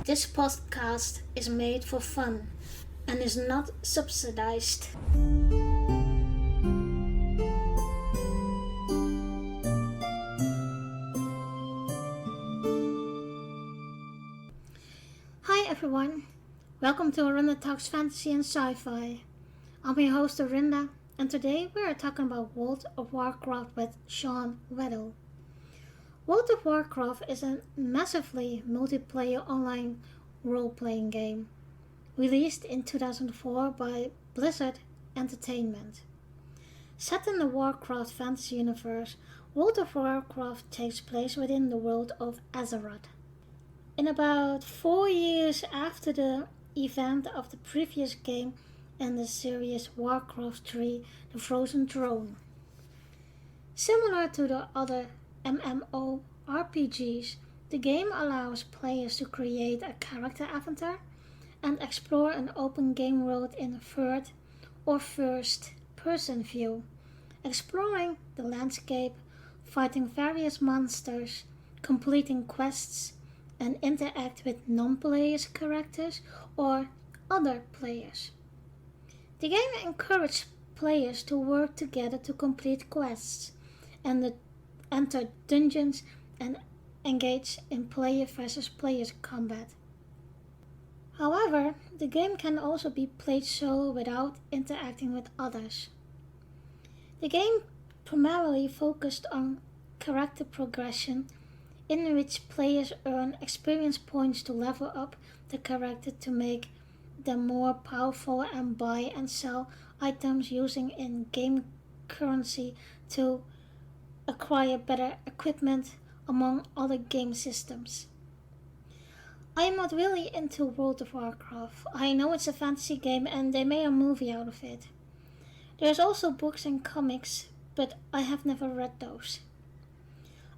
This podcast is made for fun and is not subsidized. Hi everyone, welcome to Arinda Talks Fantasy and Sci-Fi. I'm your host Arinda, and today we are talking about World of Warcraft with Shawn, Weddle. World of Warcraft is a massively multiplayer online role-playing game, released in 2004 by Blizzard Entertainment. Set in the Warcraft fantasy universe, World of Warcraft takes place within the world of Azeroth. In about 4 years after the event of the previous game in the series Warcraft 3, The Frozen Throne. Similar to the other MMORPGs, the game allows players to create a character avatar and explore an open game world in a third or first person view, exploring the landscape, fighting various monsters, completing quests, and interact with non-players characters or other players. The game encourages players to work together to complete quests and enter dungeons and engage in player versus player combat. However, the game can also be played solo without interacting with others. The game primarily focused on character progression, in which players earn experience points to level up the character to make them more powerful and buy and sell items using in-game currency to acquire better equipment, among other game systems. I am not really into World of Warcraft. I know it's a fantasy game and they made a movie out of it. There's also books and comics, but I have never read those.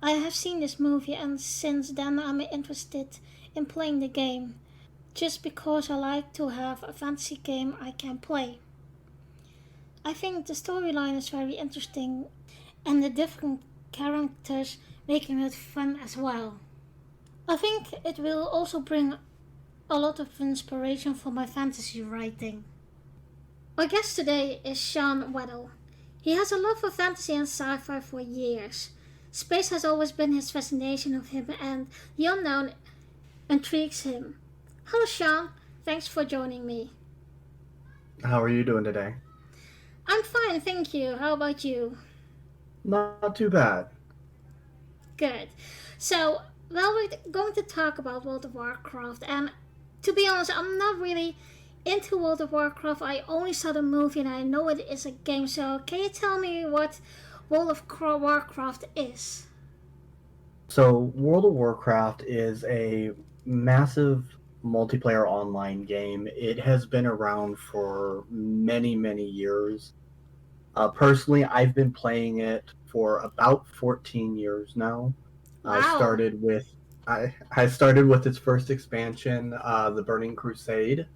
I have seen this movie and since then I'm interested in playing the game, just because I like to have a fantasy game I can play. I think the storyline is very interesting and the different characters making it fun as well. I think it will also bring a lot of inspiration for my fantasy writing. My guest today is Shawn Weddle. He has a love for fantasy and sci-fi for years. Space has always been his fascination of him and the unknown intrigues him. Hello Shawn, thanks for joining me. How are you doing today? I'm fine, thank you. How about you? Not too bad. Good. So, we're going to talk about World of Warcraft, and to be honest, I'm not really into World of Warcraft. I only saw the movie and I know it is a game, so can you tell me what World of Warcraft is? So, World of Warcraft is a massive multiplayer online game. It has been around for many, many years. Personally, I've been playing it for about 14 years now. Wow. I started with its first expansion, the Burning Crusade.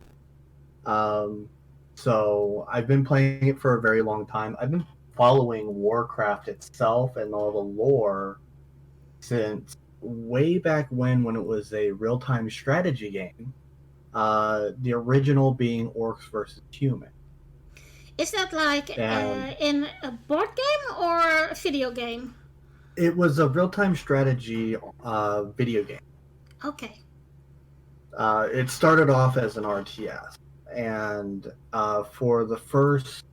So I've been playing it for a very long time. I've been following Warcraft itself and all the lore since way back when it was a real-time strategy game. The original being Orcs versus Humans. Is that like in a board game or a video game? It was a real-time strategy video game. Okay. It started off as an RTS, and for the first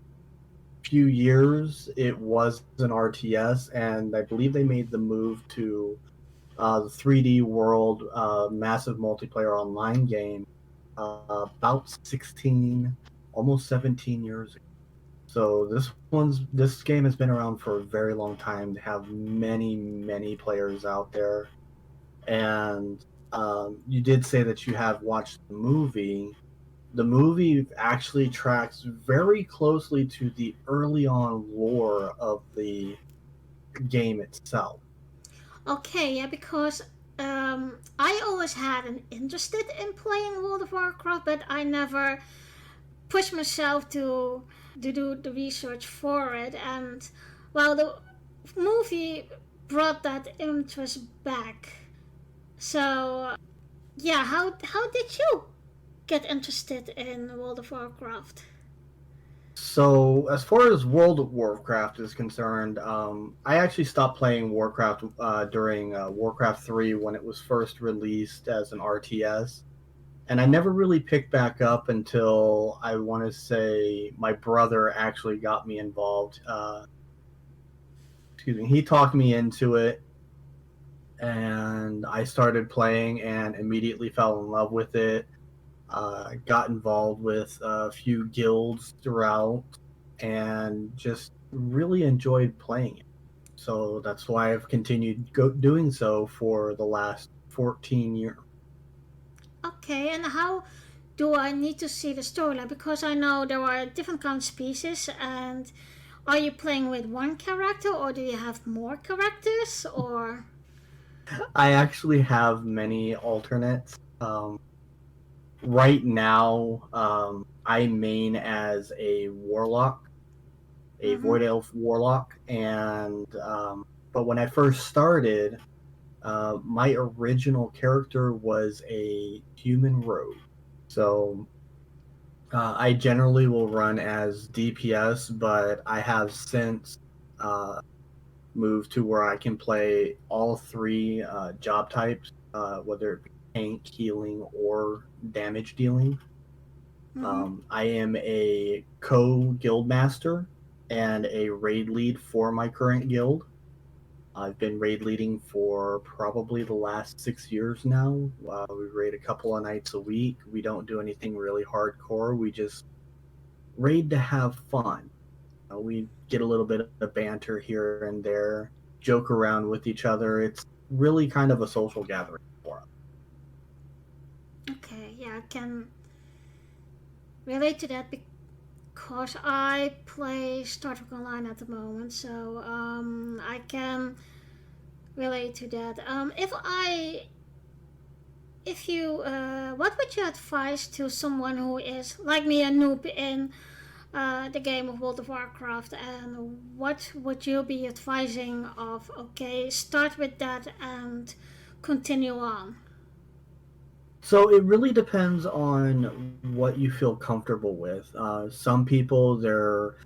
few years, it was an RTS, and I believe they made the move to the 3D World massive multiplayer online game about 16, almost 17 years ago. So this game has been around for a very long time. They have many players out there, and you did say that you have watched the movie. The movie actually tracks very closely to the early on lore of the game itself. Okay, yeah, because I always had an interest in playing World of Warcraft, but I never pushed myself to do the research for it. And well, the movie brought that interest back. So Yeah, how did you get interested in World of Warcraft? So, as far as World of Warcraft is concerned, I actually stopped playing Warcraft during Warcraft 3 when it was first released as an RTS. And I never really picked back up until I want to say my brother actually got me involved. Excuse me, he talked me into it, and I started playing and immediately fell in love with it. Got involved with a few guilds throughout, and just really enjoyed playing it. So that's why I've continued doing so for the last 14 years. Okay, and how do I need to see the storyline? Because I know there are different kind of species, and are you playing with one character, or do you have more characters, or? I actually have many alternates. Right now, I main as a warlock, a Mm-hmm. void elf warlock, and but when I first started, my original character was a human rogue. So I generally will run as DPS, but I have since uh, moved to where I can play all three job types, whether it be tank, healing, or damage dealing. Mm-hmm. I am a co guild master and a raid lead for my current guild. I've been raid leading for probably the last 6 years now. We raid a couple of nights a week. We don't do anything really hardcore. We just raid to have fun. We get a little bit of banter here and there, joke around with each other. It's really kind of a social gathering for us. Okay, yeah, I can relate to that because I play Star Trek Online at the moment, so I can relate to that. If you, what would you advise to someone who is like me, a noob in the game of World of Warcraft, and what would you be advising of? Okay, start with that and continue on. So it really depends on what you feel comfortable with. Some people, they're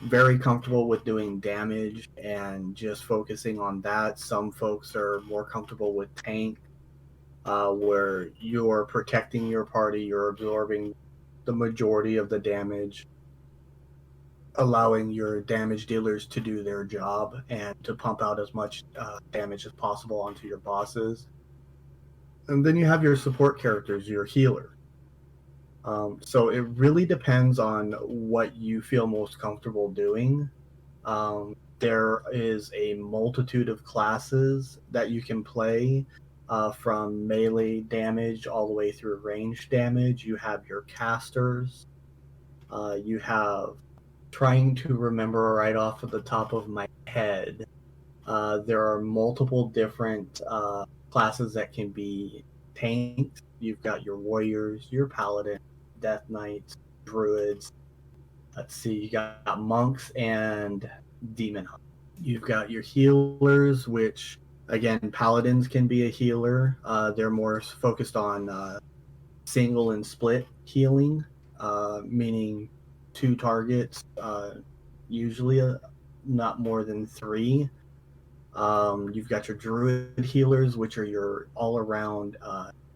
very comfortable with doing damage and just focusing on that. Some folks are more comfortable with tank, where you're protecting your party, you're absorbing the majority of the damage, allowing your damage dealers to do their job and to pump out as much damage as possible onto your bosses. And then you have your support characters, your healer. So it really depends on what you feel most comfortable doing. There is a multitude of classes that you can play, from melee damage all the way through range damage. You have your casters. You have, trying to remember right off of the top of my head, there are multiple different classes that can be tanked. You've got your warriors, your paladin, death knights, druids. Let's see, you got monks and demon hunters. You've got your healers, which again, paladins can be a healer. They're more focused on single and split healing, meaning two targets, usually not more than three. You've got your druid healers, which are your all around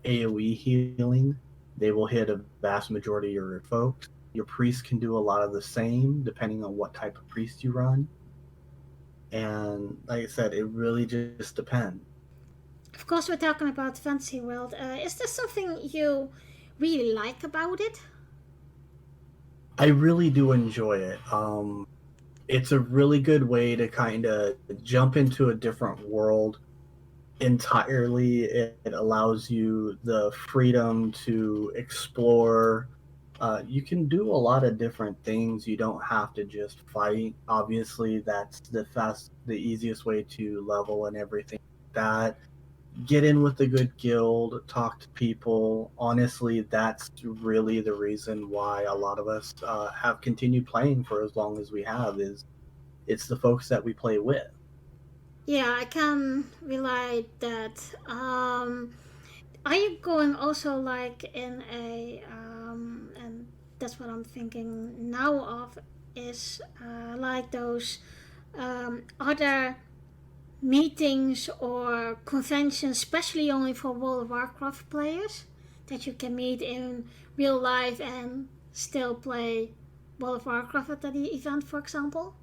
AoE healing. They will hit a vast majority of your folks. Your priest can do a lot of the same, depending on what type of priest you run. And like I said, it really just depends. Of course, we're talking about Fantasy World. Is there something you really like about it? I really do enjoy it. It's a really good way to kind of jump into a different world entirely. It allows you the freedom to explore. You can do a lot of different things. You don't have to just fight. Obviously, that's the easiest way to level and everything like that. Get in with a good guild, talk to people. Honestly, that's really the reason why a lot of us have continued playing for as long as we have. Is it's the folks that we play with. Yeah, I can relate that. Are you going also like in a and that's what I'm thinking now of is like those other meetings or conventions, especially only for World of Warcraft players, that you can meet in real life and still play World of Warcraft at the event, for example?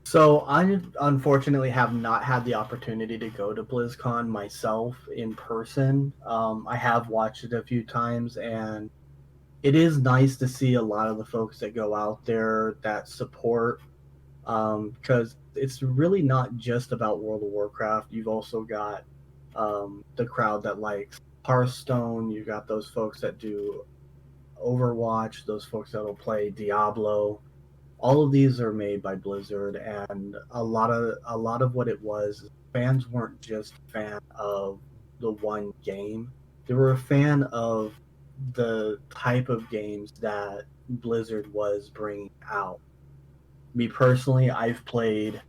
So I unfortunately have not had the opportunity to go to BlizzCon myself in person. I have watched it a few times, and it is nice to see a lot of the folks that go out there that support, because it's really not just about World of Warcraft. You've also got the crowd that likes Hearthstone. You've got those folks that do Overwatch, those folks that'll play Diablo. All of these are made by Blizzard, and a lot of what it was, fans weren't just a fan of the one game. They were a fan of the type of games that Blizzard was bringing out. Me personally, I've played,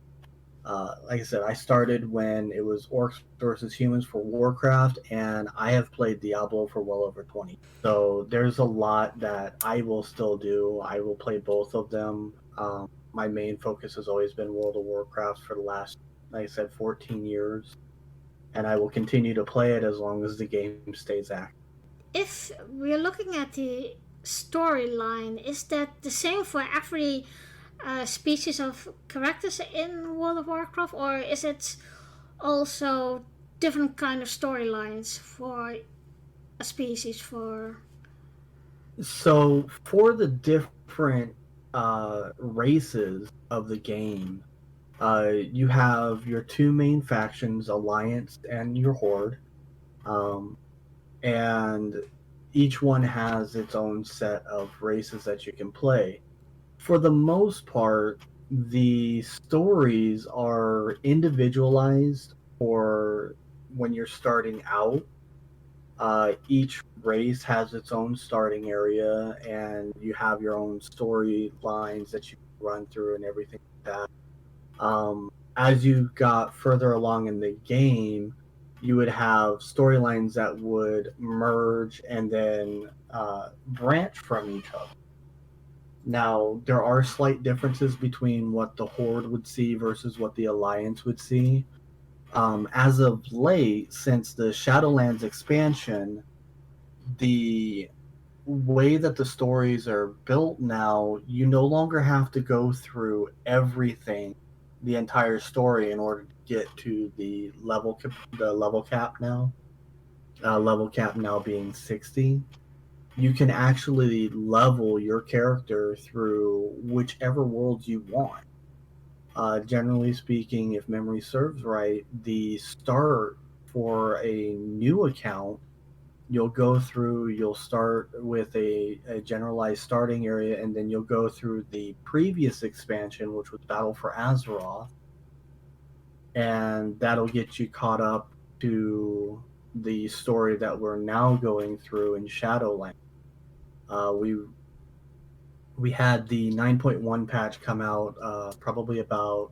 like I said, I started when it was Orcs versus Humans for Warcraft, and I have played Diablo for well over 20. So there's a lot that I will still do. I will play both of them. My main focus has always been World of Warcraft for the last, like I said, 14 years, and I will continue to play it as long as the game stays active. If we're looking at the storyline, is that the same for every species of characters in World of Warcraft, or is it also different kind of storylines for a species? For So for the different races of the game, you have your two main factions, Alliance and your Horde, um, and each one has its own set of races that you can play. For the most part, the stories are individualized for when you're starting out. Each race has its own starting area, and you have your own storylines that you run through and everything like that. As you got further along in the game, you would have storylines that would merge and then branch from each other. Now, there are slight differences between what the Horde would see versus what the Alliance would see. As of late, since the Shadowlands expansion, the way that the stories are built now, you no longer have to go through everything, the entire story, in order to get to the level cap now. Level cap now being 60. You can actually level your character through whichever worlds you want. Generally speaking, if memory serves right, the start for a new account, you'll start with a generalized starting area, and then you'll go through the previous expansion, which was Battle for Azeroth, and that'll get you caught up to the story that we're now going through in Shadowlands. We had the 9.1 patch come out probably about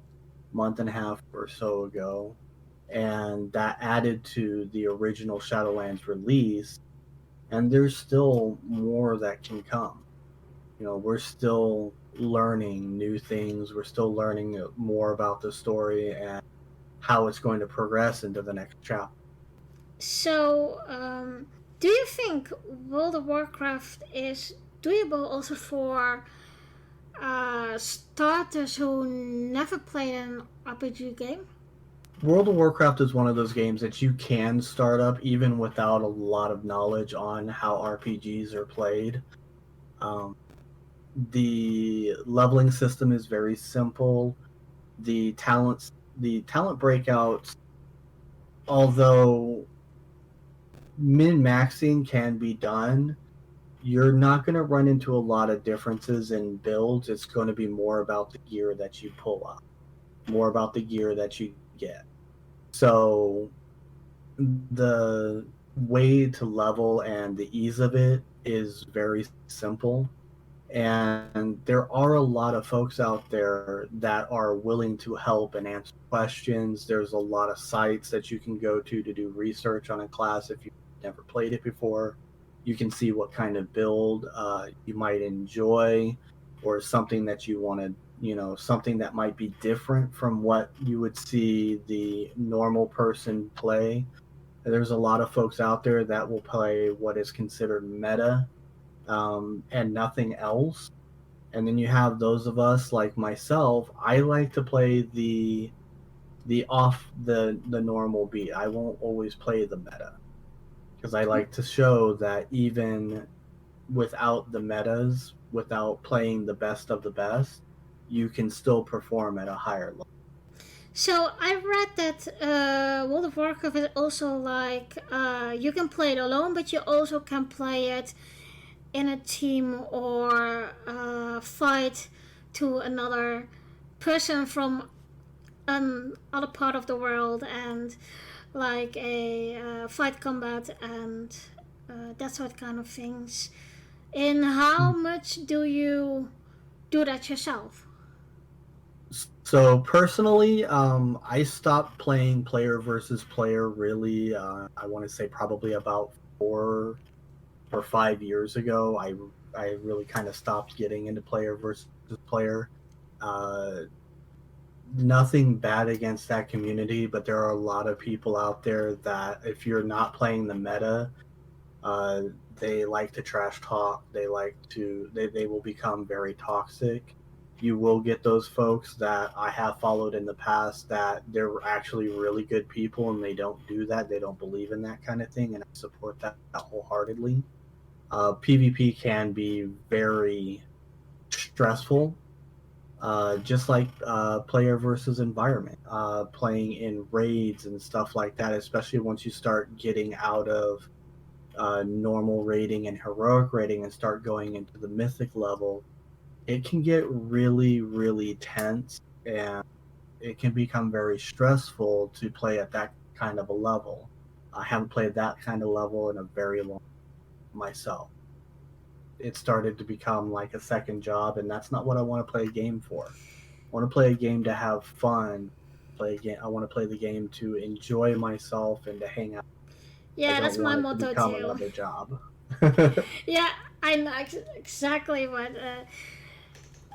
a month and a half or so ago, and that added to the original Shadowlands release. And there's still more that can come. We're still learning new things. We're still learning more about the story and how it's going to progress into the next chapter. so, do you think World of Warcraft is doable also for starters who never played an RPG game? World of Warcraft is one of those games that you can start up even without a lot of knowledge on how RPGs are played. Um, the leveling system is very simple. The talent breakouts, although min maxing can be done, you're not going to run into a lot of differences in builds. It's going to be more about the gear that you pull up, more about the gear that you get. So the way to level and the ease of it is very simple. And there are a lot of folks out there that are willing to help and answer questions. There's a lot of sites that you can go to do research on a class if you've never played it before. You can see what kind of build you might enjoy, or something that you want to, something that might be different from what you would see the normal person play. There's a lot of folks out there that will play what is considered meta, and nothing else. And then you have those of us like myself. I like to play the off the normal beat. I won't always play the meta because I like to show that even without the metas, without playing the best of the best, you can still perform at a higher level. So I read that World of Warcraft is also like you can play it alone, but you also can play it in a team or fight to another person from another part of the world, and like a fight combat and that sort of kind of things. And how much do you do that yourself? So personally, I stopped playing player versus player really. I want to say probably about 4 or 5 years ago. I really kind of stopped getting into player versus player. Uh, Nothing bad against that community, but there are a lot of people out there that if you're not playing the meta, uh, they like to trash talk. They will become very toxic. You will get those folks that I have followed in the past that they're actually really good people and they don't do that. They don't believe in that kind of thing, and I support that wholeheartedly. PvP can be very stressful, just like player versus environment, playing in raids and stuff like that, especially once you start getting out of normal rating and heroic rating and start going into the mythic level. It can get really, really tense, and it can become very stressful to play at that kind of a level. I haven't played that kind of level in a very long time myself. It started to become like a second job, and that's not what I want to play a game for. I want to play a game to have fun. Play a game. I want to play the game to enjoy myself and to hang out. I Yeah, don't that's my want it to motto become too. another job. Yeah, I know exactly what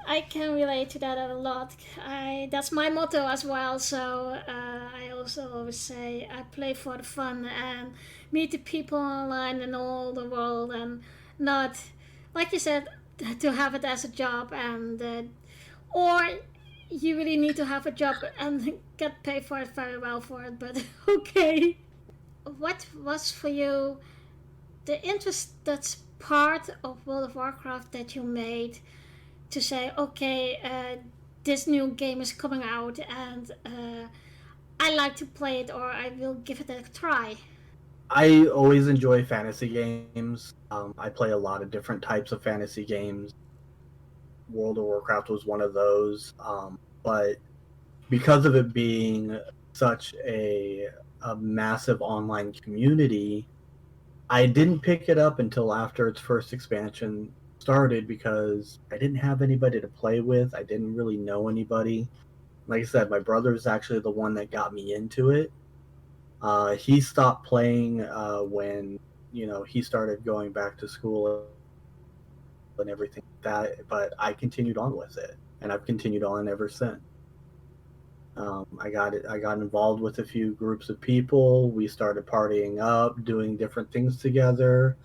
I can relate to that a lot. I That's my motto as well. So I also always say I play for the fun and meet the people online and all the world, and not, like you said, to have it as a job, and or you really need to have a job and get paid for it very well for it. But okay, what was for you the interest that's part of World of Warcraft that you made to say, okay, this new game is coming out and I like to play it, or I will give it a try? I always enjoy fantasy games. I play a lot of different types of fantasy games. World of Warcraft was one of those. But because of it being such a massive online community, I didn't pick it up until after its first expansion started because I didn't have anybody to play with. I didn't really know anybody. Like I said, my brother is actually the one that got me into it. He stopped playing when he started going back to school and everything like that. But I continued on with it, and I've continued on ever since. I got involved with a few groups of people. We started partying up, doing different things together.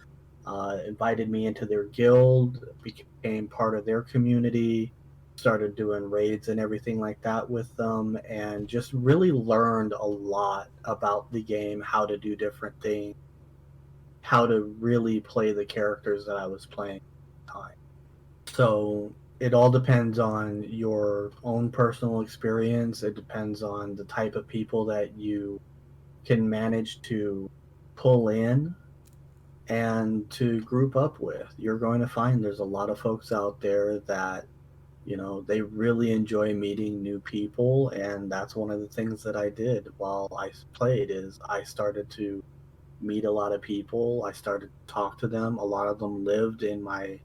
Invited me into their guild, became part of their community, started doing raids and everything like that with them, and just really learned a lot about the game, how to do different things, how to really play the characters that I was playing at the time. So it all depends on your own personal experience. It depends on the type of people that you can manage to pull in and to group up with. You're going to find there's a lot of folks out there that, they really enjoy meeting new people, and that's one of the things that I did while I played is I started to meet a lot of people. I started to talk to them. A lot of them lived in my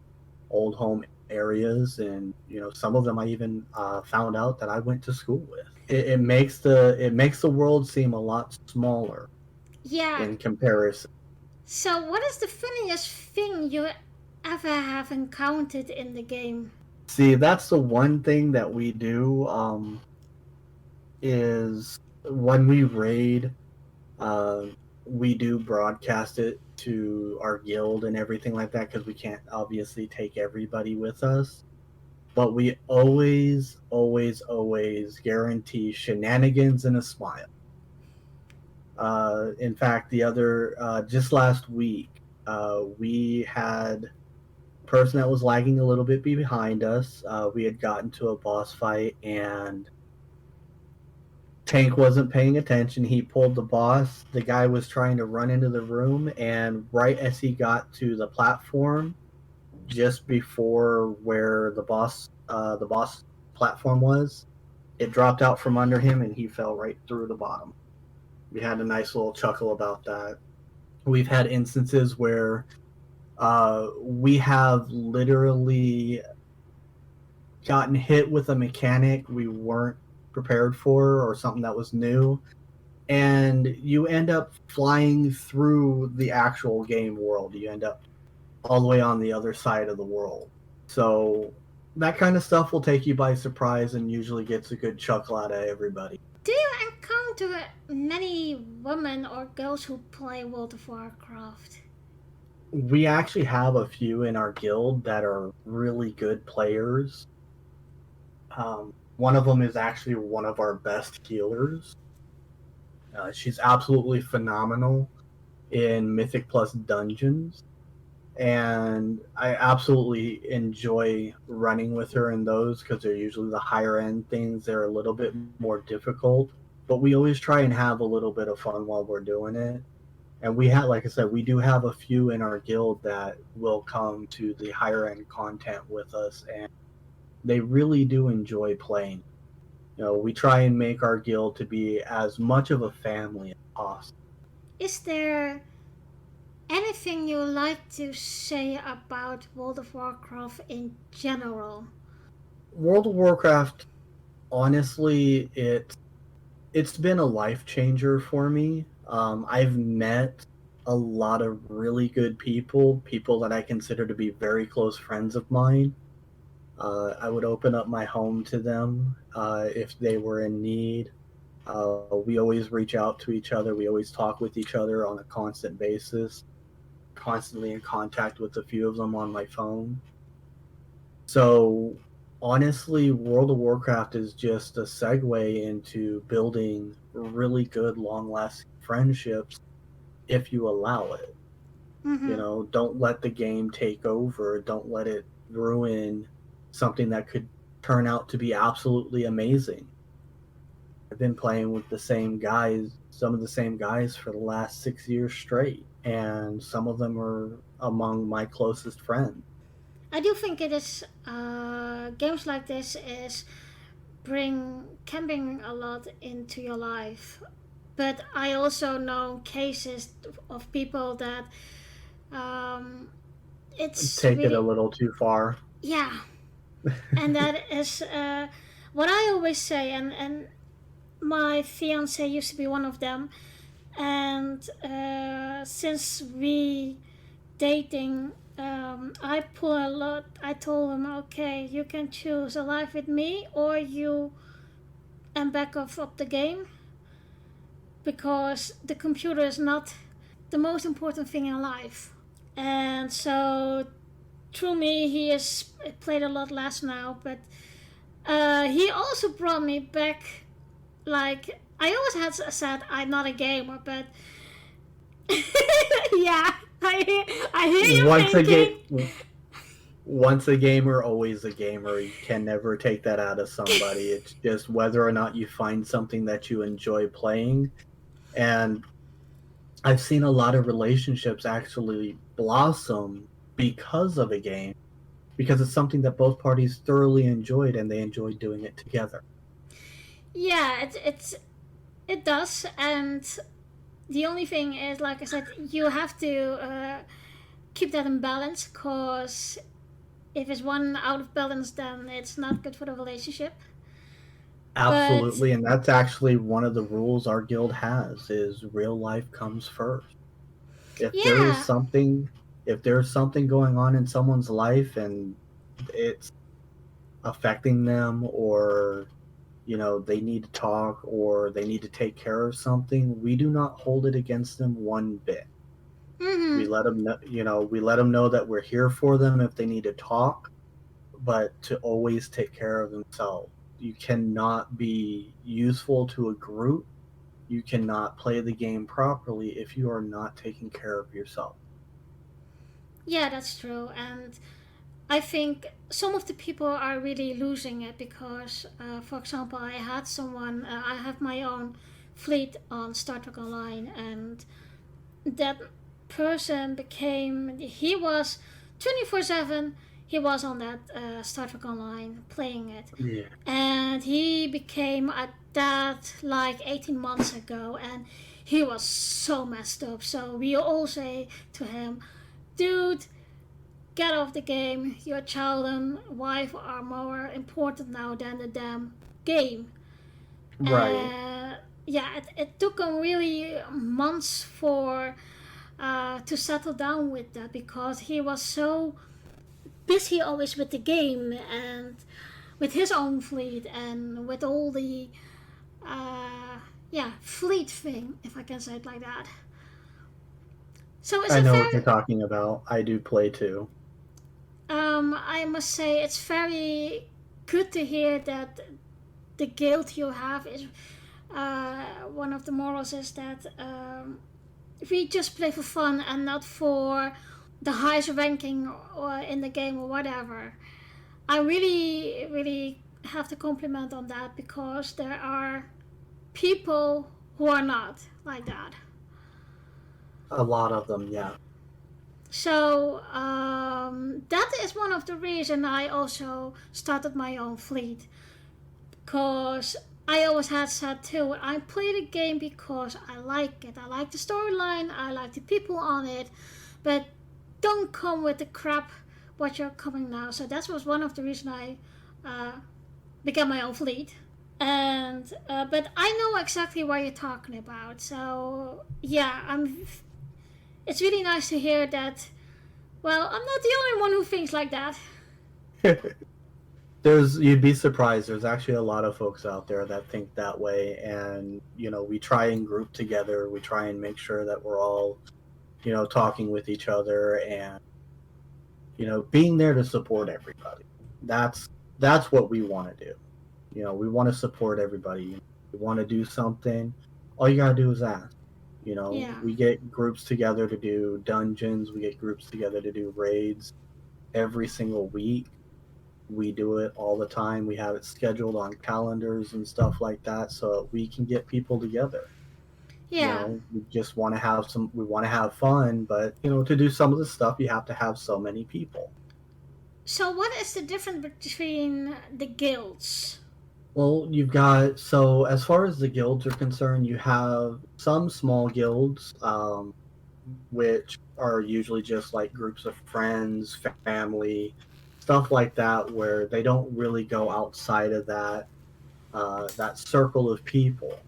old home areas, and some of them I even found out that I went to school with. It makes the world seem a lot smaller Yeah. in comparison. So, what is the funniest thing you ever have encountered in the game? See, that's the one thing that we do, is when we raid, uh, we do broadcast it to our guild and everything like that, because we can't obviously take everybody with us. But we always, always, always guarantee shenanigans and a smile. In fact, just last week, we had a person that was lagging a little bit behind us. We had gotten to a boss fight, and Tank wasn't paying attention. He pulled the boss. The guy was trying to run into the room, and right as he got to the platform, just before where the boss platform was, it dropped out from under him, and he fell right through the bottom. We had a nice little chuckle about that. We've had instances where we have literally gotten hit with a mechanic we weren't prepared for, or something that was new, and you end up flying through the actual game world. You end up all the way on the other side of the world. So that kind of stuff will take you by surprise and usually gets a good chuckle out of everybody. Do you encounter many women or girls who play World of Warcraft? We actually have a few in our guild that are really good players. One of them is actually one of our best healers. She's absolutely phenomenal in Mythic Plus dungeons, and I absolutely enjoy running with her in those, because they're usually the higher end things. They're a little bit more difficult, but we always try and have a little bit of fun while we're doing it. And we have, like I said, we do have a few in our guild that will come to the higher end content with us, and they really do enjoy playing. We try and make our guild to be as much of a family as possible. Is there anything you like to say about World of Warcraft in general? World of Warcraft, honestly, it's been a life changer for me. I've met a lot of really good people that I consider to be very close friends of mine. I would open up my home to them if they were in need. We always reach out to each other. We always talk with each other on a constant basis. Constantly in contact with a few of them on my phone. So honestly, World of Warcraft is just a segue into building really good, long-lasting friendships if you allow it. Mm-hmm. Don't let the game take over. Don't let it ruin something that could turn out to be absolutely amazing. I've been playing with some of the same guys for the last 6 years straight, and some of them are among my closest friends. I do think it is games like this can bring a lot into your life, but I also know cases of people that um, it's Take it a really, little too far. yeah, and that is what I always say, and my fiance used to be one of them, and since we dating, I pull a lot. I told him, okay, you can choose a life with me or you and back off of the game, because the computer is not the most important thing in life. And so through me, he has played a lot less now, but he also brought me back. Like, I always had said I'm not a gamer, but yeah, I hear you Once a thinking. once a gamer, always a gamer. You can never take that out of somebody. It's just whether or not you find something that you enjoy playing. And I've seen a lot of relationships actually blossom because of a game, because it's something that both parties thoroughly enjoyed and they enjoyed doing it together. Yeah, it does, and the only thing is, like I said, you have to keep that in balance, cause if it's one out of balance, then it's not good for the relationship. But Absolutely, and that's actually one of the rules our guild has is real life comes first. If there is yeah, something if there's something going on in someone's life and it's affecting them, or they need to talk or they need to take care of something, we do not hold it against them one bit. We mm-hmm. let them know, we let them know that we're here for them if they need to talk, but to always take care of themselves. You cannot be useful to a group. You cannot play the game properly if you are not taking care of yourself. Yeah, that's true. And I think some of the people are really losing it because, for example, I have my own fleet on Star Trek Online, and that person he was 24/7, he was on that Star Trek Online playing it. Yeah. And he became at that like 18 months ago, and he was so messed up. So we all say to him, dude, get off the game. Your child and wife are more important now than the damn game. Right. Uh, yeah, it took him really months for to settle down with that because he was so busy always with the game and with his own fleet and with all the fleet thing, if I can say it like that. So it's I a know what you're very talking about. I do play too. I must say it's very good to hear that the guild you have is one of the morals is that we just play for fun and not for the highest ranking or in the game or whatever. I really, really have to compliment on that because there are people who are not like that. A lot of them, yeah. So that is one of the reasons I also started my own fleet because I always had said too, I play the game because I like it. I like the storyline, I like the people on it, but don't come with the crap what you're coming now. So that was one of the reasons I uh, began my own fleet. And but I know exactly what you're talking about. So yeah, It's really nice to hear that. Well, I'm not the only one who thinks like that. You'd be surprised. There's actually a lot of folks out there that think that way, and we try and group together. We try and make sure that we're all, talking with each other and being there to support everybody. That's what we want to do. We want to support everybody. We want to do something. All you gotta do is ask. Yeah, We get groups together to do dungeons. We get groups together to do raids every single week. We do it all the time. We have it scheduled on calendars and stuff like that so we can get people together. yeah. We just want to we want to have fun, but to do some of the stuff you have to have so many people. So what is the difference between the guilds? Well, so as far as the guilds are concerned, you have some small guilds, which are usually just like groups of friends, family, stuff like that, where they don't really go outside of that circle of people.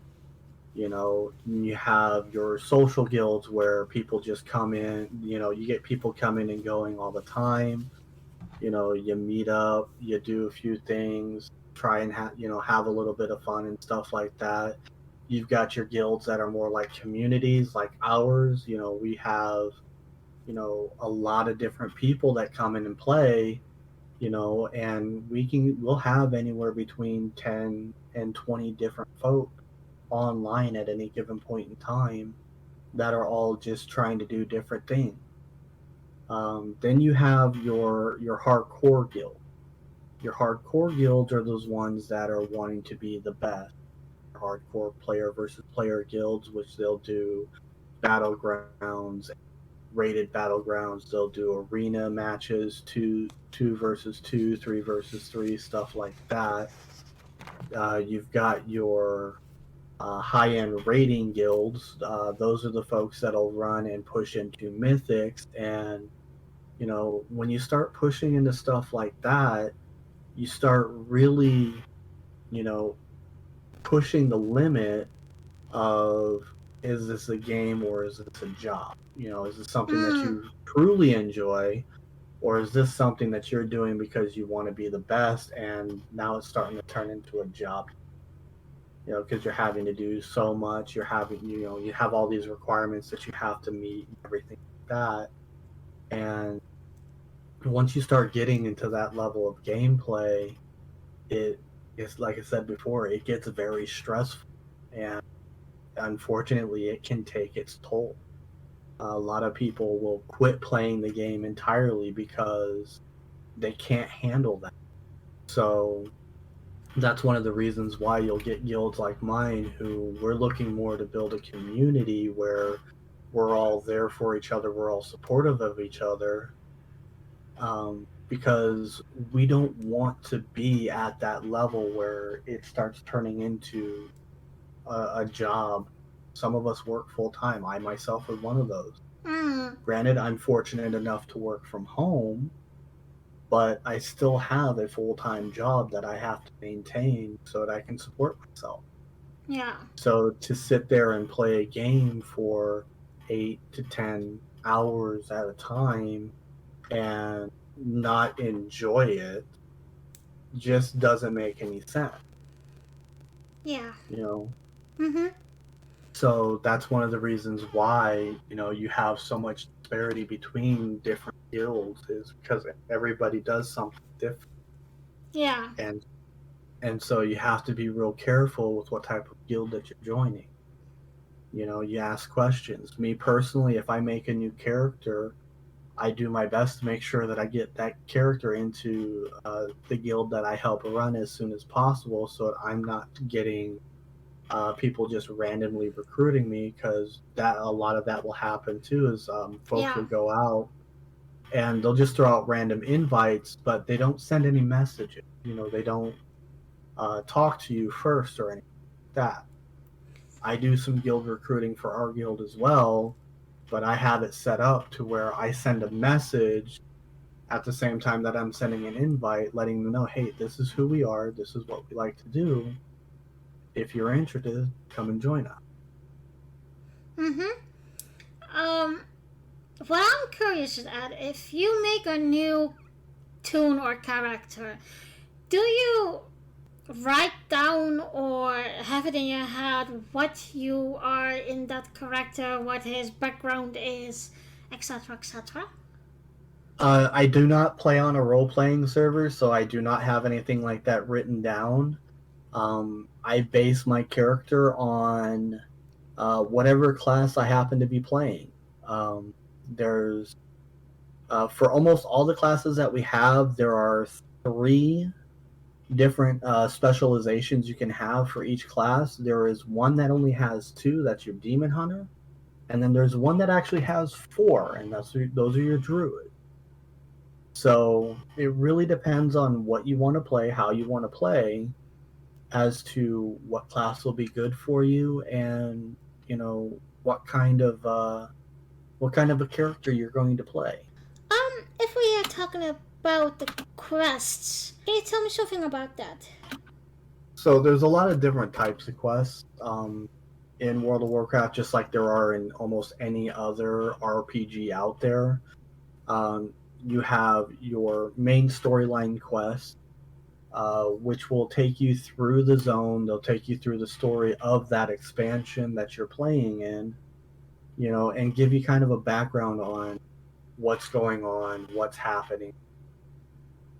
You have your social guilds where people just come in. You get people coming and going all the time. You meet up, you do a few things, try and have a little bit of fun and stuff like that. You've got your guilds that are more like communities, like ours. We have a lot of different people that come in and play. And we'll have anywhere between 10 and 20 different folk online at any given point in time that are all just trying to do different things. Then you have your hardcore guild. Your hardcore guilds are those ones that are wanting to be the best. Hardcore player versus player guilds, which they'll do battlegrounds, rated battlegrounds. They'll do arena matches, two versus two, three versus three, stuff like that. You've got your high end rating guilds. Those are the folks that'll run and push into mythics and When you start pushing into stuff like that, you start really, you know, pushing the limit of, is this a game or is this a job? Is this something that Mm, you truly enjoy, or is this something that you're doing because you want to be the best, and now it's starting to turn into a job? Because you're having to do so much, you have all these requirements that you have to meet, and everything like that. And once you start getting into that level of gameplay, it's like I said before, it gets very stressful, and unfortunately, it can take its toll. A lot of people will quit playing the game entirely because they can't handle that. So that's one of the reasons why you'll get guilds like mine, who we're looking more to build a community where we're all there for each other, we're all supportive of each other, because we don't want to be at that level where it starts turning into a job. Some of us work full time. I myself was one of those. mm, Granted, I'm fortunate enough to work from home, but I still have a full time job that I have to maintain so that I can support myself. yeah, So to sit there and play a game for 8 to 10 hours at a time and not enjoy it just doesn't make any sense, yeah. you know? Mm-hmm. So that's one of the reasons why, you have so much disparity between different guilds, is because everybody does something different. Yeah. And so you have to be real careful with what type of guild that you're joining. You ask questions. Me personally, if I make a new character, I do my best to make sure that I get that character into the guild that I help run as soon as possible, so that I'm not getting people just randomly recruiting me, because that a lot of that will happen too. Is folks Yeah. will go out and they'll just throw out random invites, but they don't send any messages. They don't talk to you first or anything like that. I do some guild recruiting for our guild as well, but I have it set up to where I send a message at the same time that I'm sending an invite, letting them know, hey, this is who we are, this is what we like to do. If you're interested, come and join us. Mm-hmm. Um, what I'm curious at, if you make a new toon or character, do you write down or have it in your head what you are in that character, what his background is, etc., etc.? I do not play on a role playing server, so I do not have anything like that written down. I base my character on whatever class I happen to be playing. There's For almost all the classes that we have, there are three different specializations you can have for each class. There is one that only has two, that's your demon hunter, and then there's one that actually has four, and those are your druid. So it really depends on what you want to play, how you want to play, as to what class will be good for you, and what kind of a character you're going to play. If we are talking about the quests, can you tell me something about that? So there's a lot of different types of quests in World of Warcraft, just like there are in almost any other RPG out there. Um, you have your main storyline quest, which will take you through the zone. They'll take you through the story of that expansion that you're playing in, and give you kind of a background on what's going on, what's happening.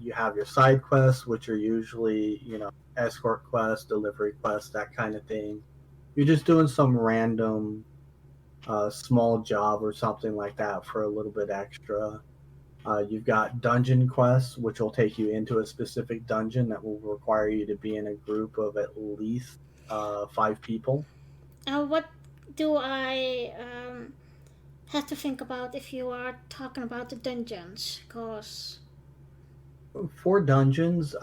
You have your side quests, which are usually, escort quests, delivery quests, that kind of thing. You're just doing some random small job or something like that for a little bit extra. You've got dungeon quests, which will take you into a specific dungeon that will require you to be in a group of at least 5 people. What do I have to think about if you are talking about the dungeons? Because. For dungeons,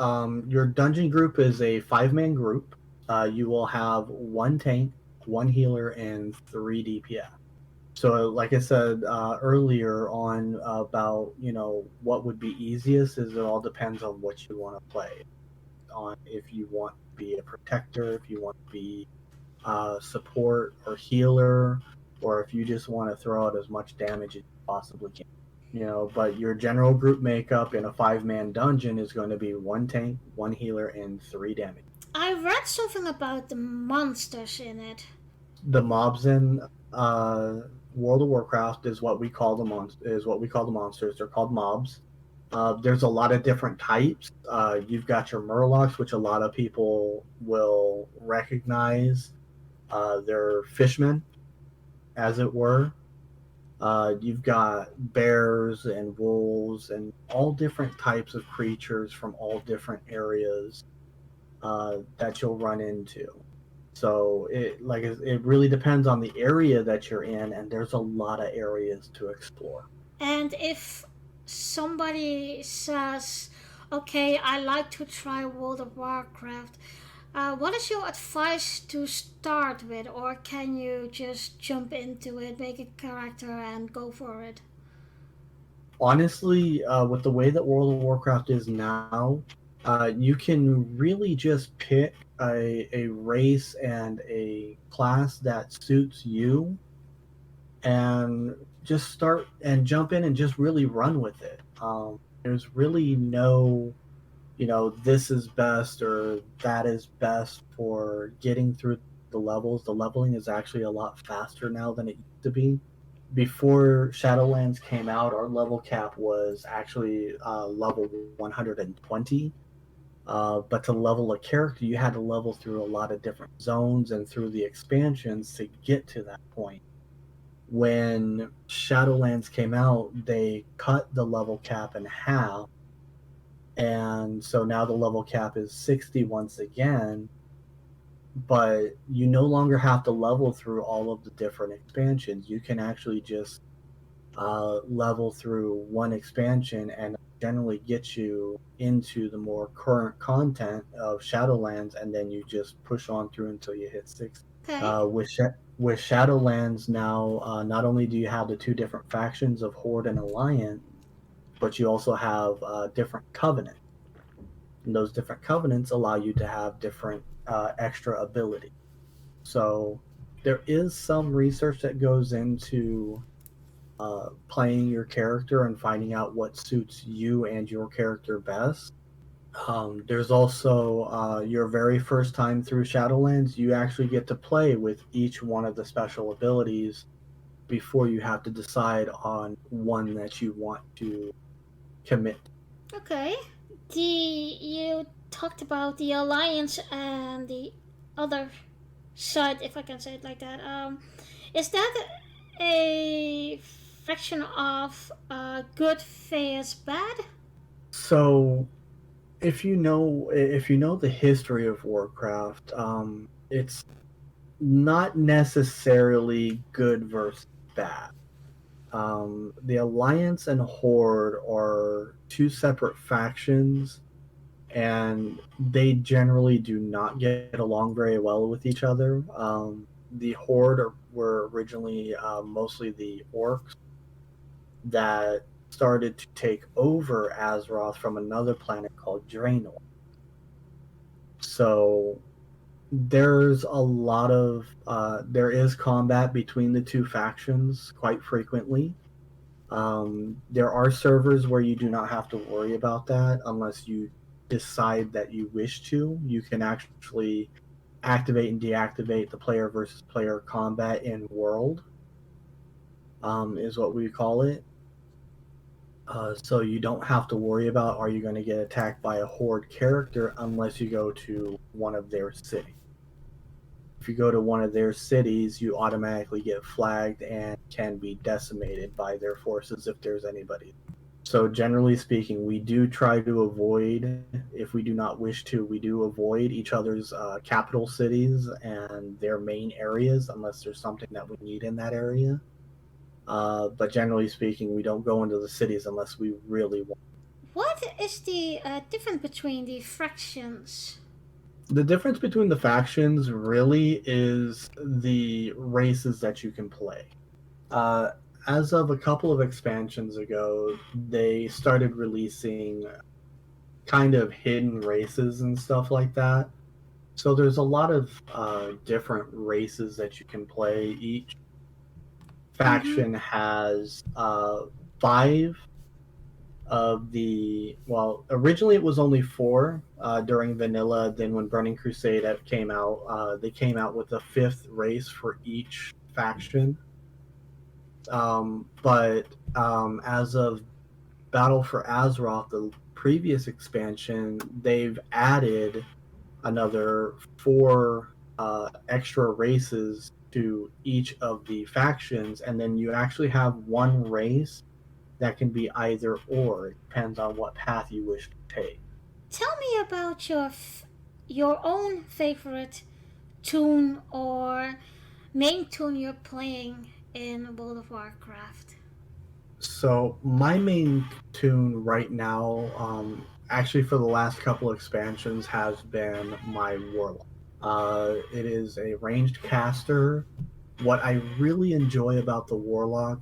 your dungeon group is a 5-man group. You will have one tank, one healer, and 3 DPS. So, like I said earlier on about what would be easiest is it all depends on what you want to play. On if you want to be a protector, if you want to be support or healer, or if you just want to throw out as much damage as you possibly can. But your general group makeup in a 5-man dungeon is going to be one tank, one healer, and 3 damage. I read something about the monsters in it. The mobs in World of Warcraft is what we call the monsters. They're called mobs. There's a lot of different types. You've got your murlocs, which a lot of people will recognize. They're fishmen, as it were. You've got bears and wolves and all different types of creatures from all different areas that you'll run into. So it really depends on the area that you're in, and there's a lot of areas to explore. And if somebody says, okay, I like to try World of Warcraft, what is your advice to start with? Or can you just jump into it, make a character, and go for it? Honestly, with the way that World of Warcraft is now, you can really just pick a race and a class that suits you and just start and jump in and just really run with it. There's really no, this is best or that is best for getting through the levels. The leveling is actually a lot faster now than it used to be. Before Shadowlands came out, our level cap was actually level 120. But to level a character, you had to level through a lot of different zones and through the expansions to get to that point. When Shadowlands came out, they cut the level cap in half, and so now the level cap is 60 once again. But you no longer have to level through all of the different expansions. You can actually just level through one expansion and generally get you into the more current content of Shadowlands, and then you just push on through until you hit 60. Okay. With Shadowlands now, not only do you have the 2 different factions of Horde and Alliance, but you also have different covenants. And those different covenants allow you to have different extra abilities. So there is some research that goes into playing your character and finding out what suits you and your character best. There's also your very first time through Shadowlands, you actually get to play with each one of the special abilities before you have to decide on one that you want to commit. Okay. You talked about the alliance and the other side, if I can say it like that. Is that a fraction of good vs bad? So if you know the history of Warcraft, it's not necessarily good versus bad. The Alliance and Horde are 2 separate factions, and they generally do not get along very well with each other. The Horde were originally mostly the orcs that started to take over Azeroth from another planet called Draenor. So there is combat between the 2 factions quite frequently. There are servers where you do not have to worry about that unless you decide that you wish to. You can actually activate and deactivate the player versus player combat in world, is what we call it. So you don't have to worry about are you going to get attacked by a horde character unless you go to one of their cities. If you go to one of their cities, you automatically get flagged and can be decimated by their forces if there's anybody. So generally speaking, we do try to avoid, if we do not wish to, we do avoid each other's capital cities and their main areas unless there's something that we need in that area. But generally speaking, we don't go into the cities unless we really want. What is the difference between the fractions? The difference between the factions really is the races that you can play. Uh, as of a couple of expansions ago, they started releasing kind of hidden races and stuff like that. So there's a lot of different races that you can play. Each Mm-hmm. faction has five of the, well, originally it was only four during vanilla. Then when Burning Crusade came out, they came out with a fifth race for each faction. But as of Battle for Azeroth, the previous expansion, they've added another four extra races to each of the factions, and then you actually have one race that can be either or. It depends on what path you wish to take. Tell me about your own favorite tune or main tune you're playing in World of Warcraft. So my main tune right now, actually for the last couple expansions, has been my Warlock. It is a ranged caster. What I really enjoy about the Warlock,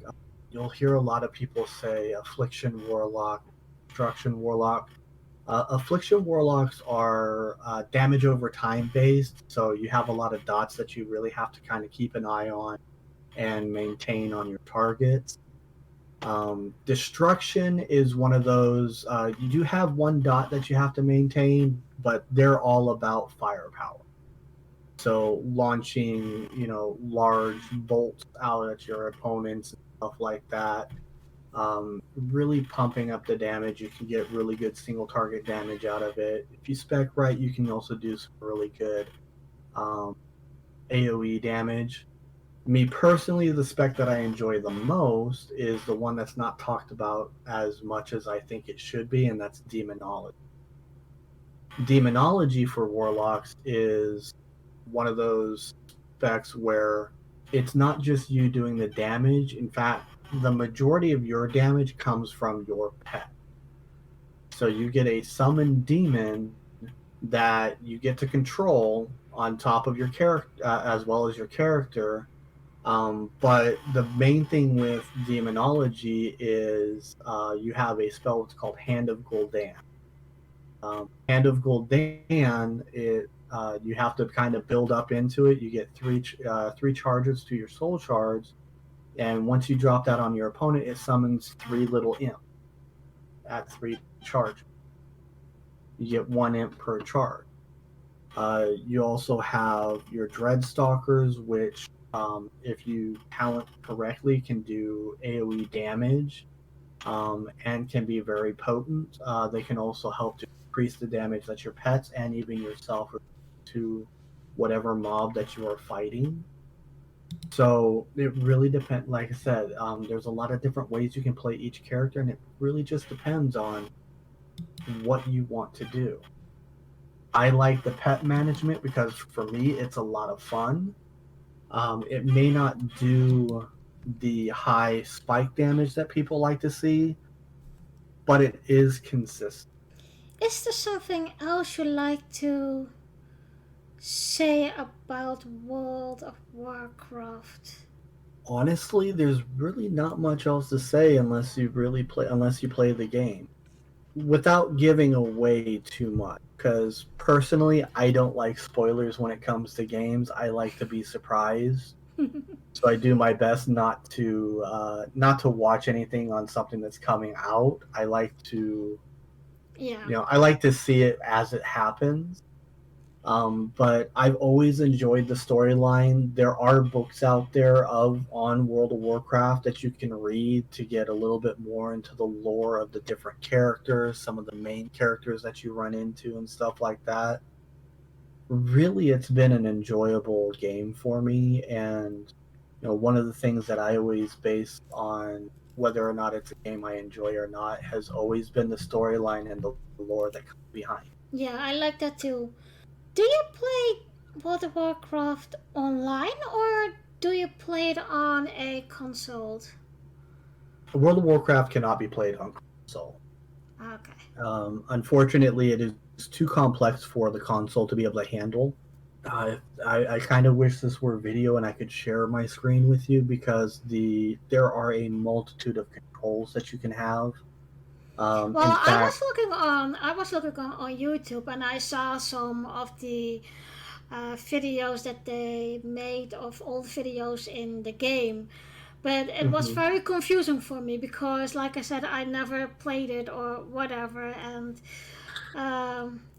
you'll hear a lot of people say Affliction Warlock, Destruction Warlock. Affliction Warlocks are damage over time based, so you have a lot of dots that you really have to kind of keep an eye on and maintain on your targets. Destruction is one of those, you do have one dot that you have to maintain, but they're all about firepower. So launching, large bolts out at your opponents and stuff like that. Really pumping up the damage. You can get really good single target damage out of it. If you spec right, you can also do some really good um, AoE damage. Me personally, the spec that I enjoy the most is the one that's not talked about as much as I think it should be, and that's Demonology. Demonology for Warlocks is one of those specs where it's not just you doing the damage. In fact, the majority of your damage comes from your pet. So you get a summoned demon that you get to control on top of your character, as well as your character. But the main thing with demonology is you have a spell that's called Hand of Gul'dan. Hand of Gul'dan, you have to kind of build up into it. You get three charges to your soul shards, and once you drop that on your opponent, it summons three little imps at three charges. You get one imp per charge. You also have your Dreadstalkers, which, if you talent correctly, can do AoE damage and can be very potent. They can also help to increase the damage that your pets and even yourself to whatever mob that you are fighting. So it really depends. Like I said, there's a lot of different ways you can play each character, and it really just depends on what you want to do. I like the pet management because for me, it's a lot of fun. It may not do the high spike damage that people like to see, but it is consistent. Is there something else you'd like to say about World of Warcraft? Honestly, there's really not much else to say unless you play the game. Without giving away too much, because personally, I don't like spoilers when it comes to games. I like to be surprised, so I do my best not to watch anything on something that's coming out. Yeah. I like to see it as it happens. But I've always enjoyed the storyline. There are books out there of on World of Warcraft that you can read to get a little bit more into the lore of the different characters, some of the main characters that you run into and stuff like that. Really, it's been an enjoyable game for me, and one of the things that I always base on whether or not it's a game I enjoy or not has always been the storyline and the lore that comes behind. Yeah, I like that too. Do you play World of Warcraft online or do you play it on a console? World of Warcraft cannot be played on console. Okay. Unfortunately, it is too complex for the console to be able to handle. I kind of wish this were video and I could share my screen with you because there are a multitude of controls that you can have. In Well, fact, I was looking on YouTube, and I saw some of the videos that they made of old videos in the game. But it was mhm. very confusing for me because, like I said, I never played it or whatever, and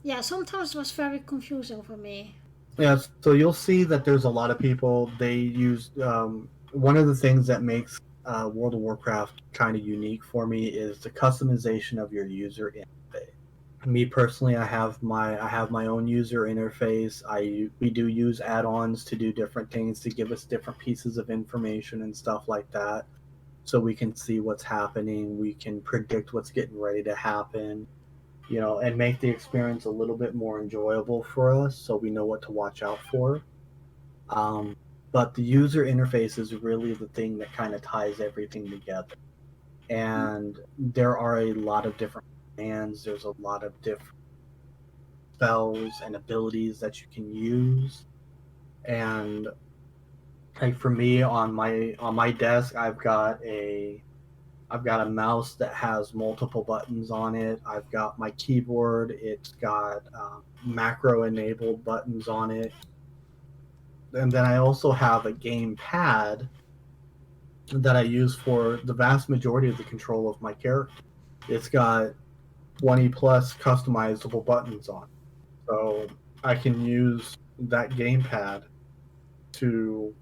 yeah, sometimes it was very confusing for me. Yeah, so you'll see that there's a lot of people. They use one of the things that makes World of Warcraft kind of unique for me is the customization of your user interface. Me personally, I have my own user interface. We do use add-ons to do different things to give us different pieces of information and stuff like that, so we can see what's happening. We can predict what's getting ready to happen, and make the experience a little bit more enjoyable for us, so we know what to watch out for. Um, but the user interface is really the thing that kind of ties everything together. And there are a lot of different commands. There's a lot of different spells and abilities that you can use. And like for me on my desk, I've got a mouse that has multiple buttons on it. I've got my keyboard. It's got macro enabled buttons on it. And then I also have a game pad that I use for the vast majority of the control of my character. It's got 20 plus customizable buttons on it. So I can use that gamepad to,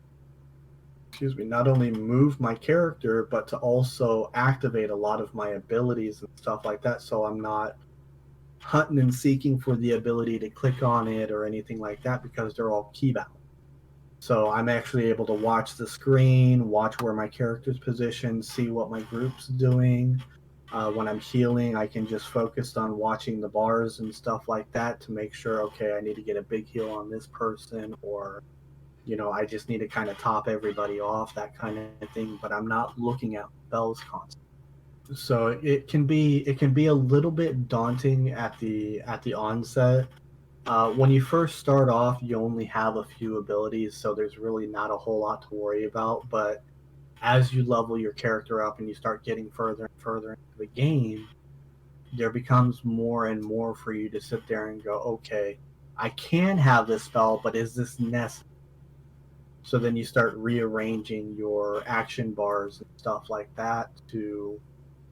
excuse me, not only move my character, but to also activate a lot of my abilities and stuff like that. So I'm not hunting and seeking for the ability to click on it or anything like that because they're all keybound. So I'm actually able to watch the screen, watch where my character's positioned, see what my group's doing. When I'm healing, I can just focus on watching the bars and stuff like that to make sure, okay, I need to get a big heal on this person, or I just need to kind of top everybody off, that kind of thing. But I'm not looking at spells constantly. So it can be a little bit daunting at the onset. When you first start off, you only have a few abilities, so there's really not a whole lot to worry about. But as you level your character up and you start getting further and further into the game, there becomes more and more for you to sit there and go, okay, I can have this spell, but is this necessary? So then you start rearranging your action bars and stuff like that to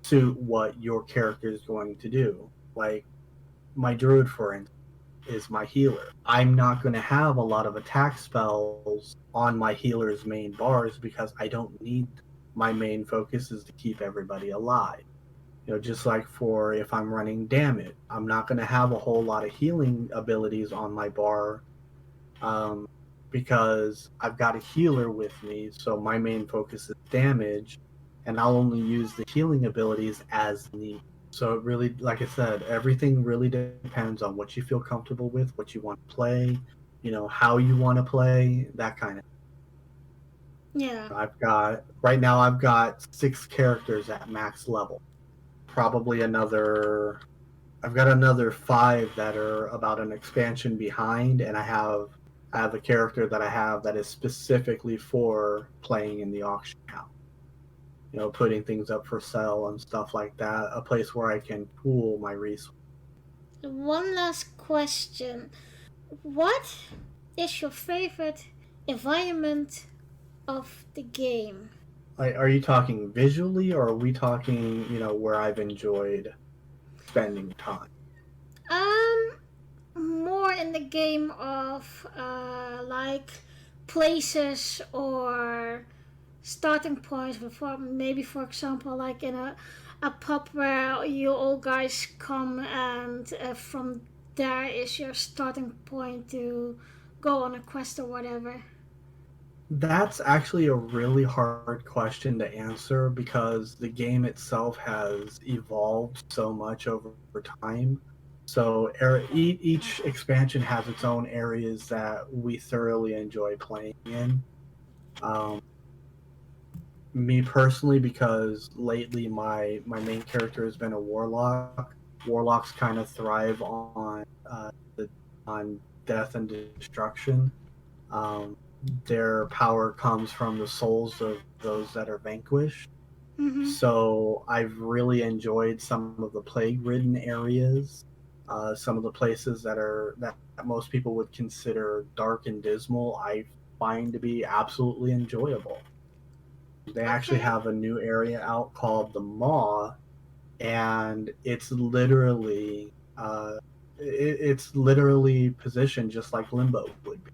suit what your character is going to do. Like my druid, for instance, is my healer. I'm not going to have a lot of attack spells on my healer's main bars because I don't need them. My main focus is to keep everybody alive. Just like for if I'm running damage, I'm not going to have a whole lot of healing abilities on my bar, um, because I've got a healer with me. So my main focus is damage, and I'll only use the healing abilities as needed. So it really, like I said, everything really depends on what you feel comfortable with, what you want to play, how you want to play, that kind of. Yeah. Right now I've got 6 characters at max level. Probably I've got another 5 that are about an expansion behind, and I have a character that I have that is specifically for playing in the auction house. Putting things up for sale and stuff like that. A place where I can pool my resources. One last question. What is your favorite environment of the game? Like, are you talking visually, or are we talking, where I've enjoyed spending time? Um, More in the game of like places or starting points before, maybe for example like in a pub where you all guys come, and from there is your starting point to go on a quest or whatever. That's actually a really hard question to answer because the game itself has evolved so much over time. So each expansion has its own areas that we thoroughly enjoy playing in. Um, Me personally, because lately my main character has been a warlock. Warlocks kind of thrive on death and destruction. Um, their power comes from the souls of those that are vanquished. Mm-hmm. So I've really enjoyed some of the plague-ridden areas, some of the places that most people would consider dark and dismal. I find to be absolutely enjoyable. They actually Okay. have a new area out called the Maw, and it's literally it's literally positioned just like Limbo would be.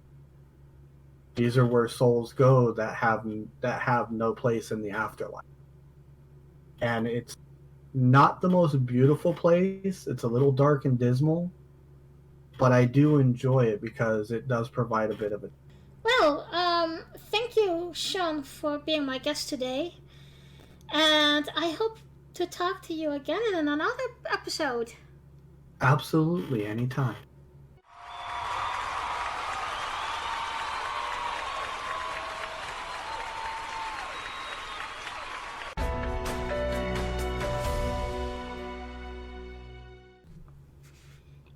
These are where souls go that have no place in the afterlife, and it's not the most beautiful place. It's a little dark and dismal, but I do enjoy it because it does provide a bit of a. Well, thank you, Shawn, for being my guest today. And I hope to talk to you again in another episode. Absolutely, anytime.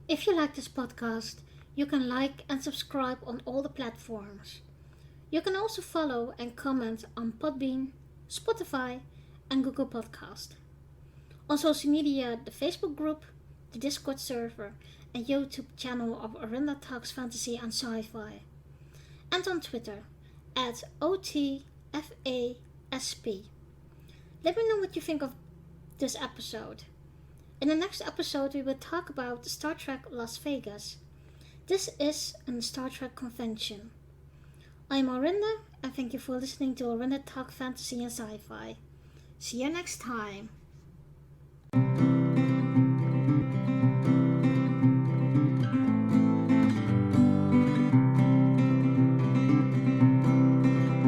If you like this podcast, you can like and subscribe on all the platforms. You can also follow and comment on Podbean, Spotify, and Google Podcast. On social media, the Facebook group, the Discord server, and YouTube channel of Arinda Talks Fantasy and Sci-Fi. And on Twitter, at OTFASP. Let me know what you think of this episode. In the next episode, we will talk about Star Trek Las Vegas. This is a Star Trek convention. I'm Arinda, and thank you for listening to Arinda Talk Fantasy and Sci-Fi. See you next time.